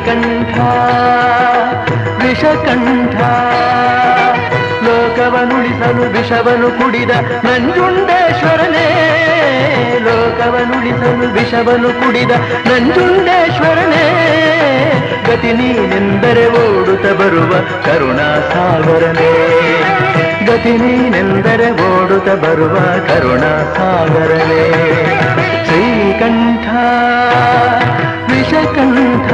ಶ್ರೀಕಂಠ ವಿಷಕಂಠ ಲೋಕವನುಳಿಸಲು ವಿಷವನು ಕುಡಿದ ನಂಜುಂಡೇಶ್ವರನೇ ಲೋಕವನುಳಿಸಲು ವಿಷವನು ಕುಡಿದ ನಂಜುಂಡೇಶ್ವರನೇ ಗತಿ ನೀನೆಂದರೆ ಓಡುತ್ತ ಬರುವ ಕರುಣಾಸಾಗರನೇ ಗತಿ ನೀನೆಂದರೆ ಓಡುತ್ತ ಬರುವ ಕರುಣಾಸಾಗರನೇ ಶ್ರೀಕಂಠ ವಿಷಕಂಠ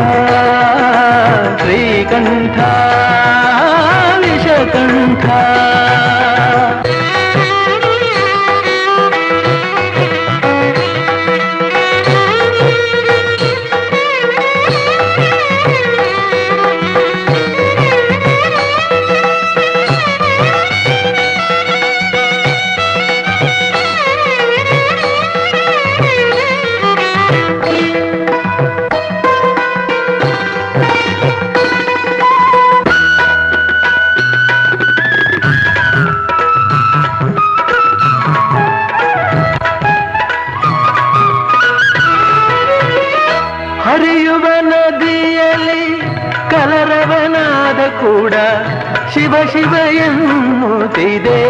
ಶ್ರೀಕಂಠ ವಿಷಕಂಠ ಹರಿಯುವ ನದಿಯಲ್ಲಿ ಕಲರವನಾದ ಕೂಡ ಶಿವ ಶಿವ ಎನ್ನುತ್ತಿದೆ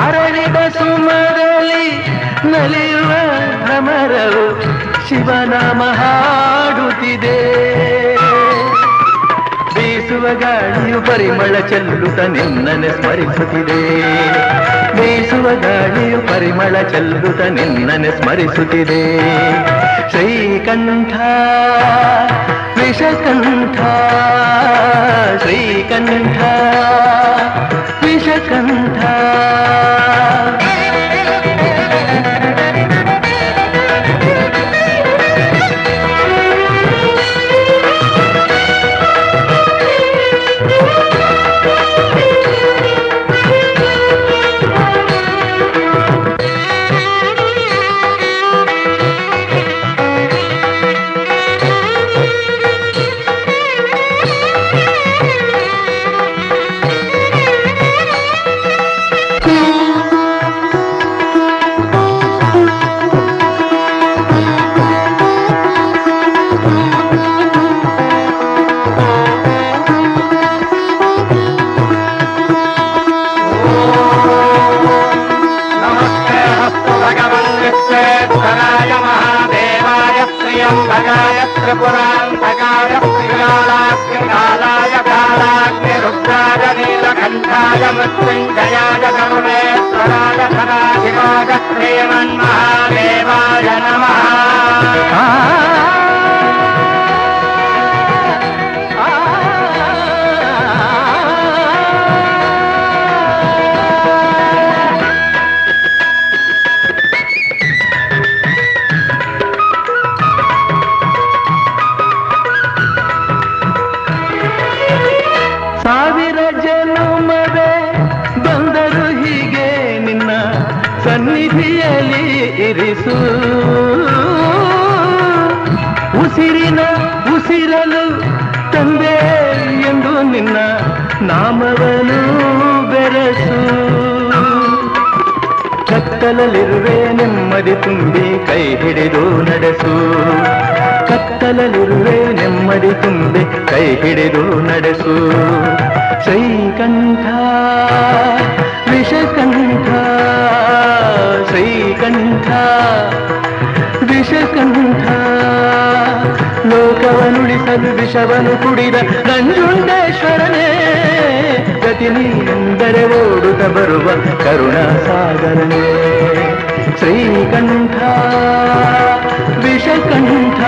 ಅರಳಿದ ಸುಮರಲಿ ನಲಿಯುವ ಭ್ರಮರವು ಶಿವನಾಮ ಹಾಡುತ್ತಿದೆ ಬೀಸುವ ಗಾಳಿಯು ಪರಿಮಳ ಚೆಲ್ಲುತ್ತ ನಿನ್ನನೆ ಸ್ಮರಿಸುತ್ತಿದೆ ಬೀಸುವ ಗಾಳಿಯು ಪರಿಮಳ ಚೆಲ್ಲುತ್ತ ನಿನ್ನನೆ ಸ್ಮರಿಸುತ್ತಿದೆ ಶ್ರೀಕಂಠ ವಿಷಕಂಠ ಶ್ರೀಕಂಠ ವಿಷಕಂಠ त्रिपुरान्तकाय श्रीकालाग्निकालाय कालाग्निरुद्राय नीलकण्ठाय मृत्युञ्जयाय करुणेश्वराय सदाशिवाय श्रीमन्महादेवाय नमः ಸಾವಿರ ಜನುಮವೇ ಬಂದರು ಹೀಗೆ ನಿನ್ನ ಸನ್ನಿಧಿಯಲ್ಲಿ ಇರಿಸು ಉಸಿರಿನ ಉಸಿರಲು ತಂದೆ ಎಂದು ನಿನ್ನ ನಾಮವನ್ನು ಬೆರೆಸು ಕತ್ತಲಲ್ಲಿರುವೆ ನೆಮ್ಮದಿ ತುಂಬಿ ಕೈ ಹಿಡಿದು ನಡೆಸು ಕತ್ತಲಲ್ಲಿರುವೆ ನೆಮ್ಮದಿ ತುಂಬಿ ಕೈ ಹಿಡಿದು ನಡೆಸು ಶ್ರೀಕಂಠ ವಿಷಕಂಠ ಶ್ರೀಕಂಠ ವಿಷಕಂಠ ಲೋಕವನುಳಿಸಲು ವಿಷವನು ಕುಡಿದ ನಂಜುಂಡೇಶ್ವರನೇ ಗತಿ ನೀನೆಂದರೆ ಓಡುತ್ತ ಬರುವ ಕರುಣಾಸಾಗರನೇ ಶ್ರೀಕಂಠ ವಿಷಕಂಠ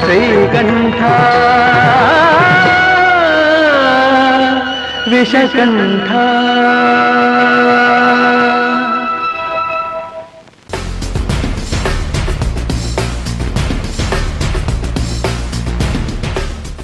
ಶ್ರೀಕಂಠ ವಿಷಕಂಠ